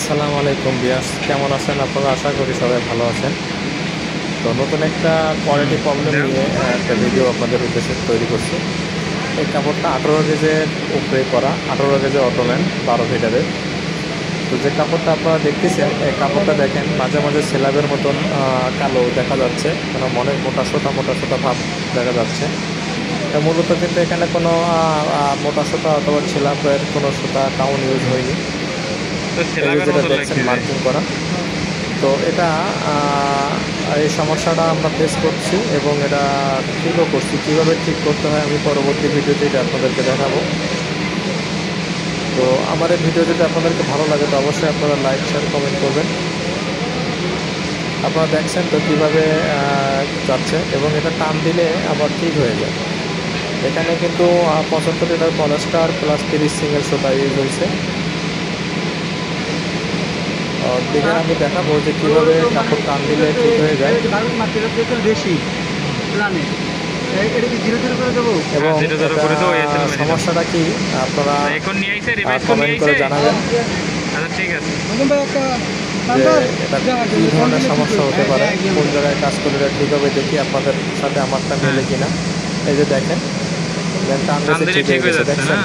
আসসালামু আলাইকুম বিয়াস, কেমন আছেন আপনারা? আশা করি সবাই ভালো আছেন। তো নতুন একটা কোয়ালিটি প্রবলেম নিয়ে একটা ভিডিও আপনাদের উদ্দেশ্যে তৈরি করছি। এই কাপড়টা 18 গেজের উপরে করা, 18 গেজের অটোম্যান 12 ফিটারের। তো যে কাপড়টা আপনারা দেখতেছেন, এই কাপড়টা দেখেন মাঝে মাঝে সেলাবের মতন কালো দেখা যাচ্ছে, মানে মনে মোটা সোটা ভাব দেখা যাচ্ছে। মূলত কিন্তু এখানে কোনো মোটা সুতা অথবা ছেলাপের কোনো সুতা টাউন ইউজ হয়নি। তো এই যে সেলাবের যেটা মতো দেখছেন লাগতেছে। মার্কিং করা। তো এটা এই সমস্যাটা আমরা ফেস করছি এবং এটা ঠিকও করছি। কীভাবে ঠিক করতে হয় আমি পরবর্তী ভিডিওতে এটা আপনাদেরকে দেখাবো। তো আমার এই ভিডিও যদি আপনাদেরকে ভালো লাগে তো অবশ্যই আপনারা লাইক শেয়ার কমেন্ট করবেন। আপনারা দেখছেন তো কীভাবে যাচ্ছে এবং এটা টান দিলে আবার ঠিক হয়ে যায়। এখানে কিন্তু 75 লিটার পলাস্টার প্লাস 30 সিঙ্গেল সুতা ইউজ হয়েছে। দেখে আমি দেখাবো যে কীভাবে কাপড় টান দিলে ঠিক হয়ে যায় বেশি এবং সমস্যাটা সমস্যাটা কি আপনারা এখন নিয়ে আইছে, রিভাইজ করে নিয়ে কমেন্ট করে আইছে। জানাবেন আচ্ছা ঠিক আছে। যে এটা কী ধরনের সমস্যা হতে পারে, কোন জায়গায় কাজ করে এটা ঠিক হবে। দেখি আপনাদের সাথে আমারটা মেলে কিনা। এই যে দেখেন টান দিয়েছে, ঠিক হয়ে গেছে। দেখছেন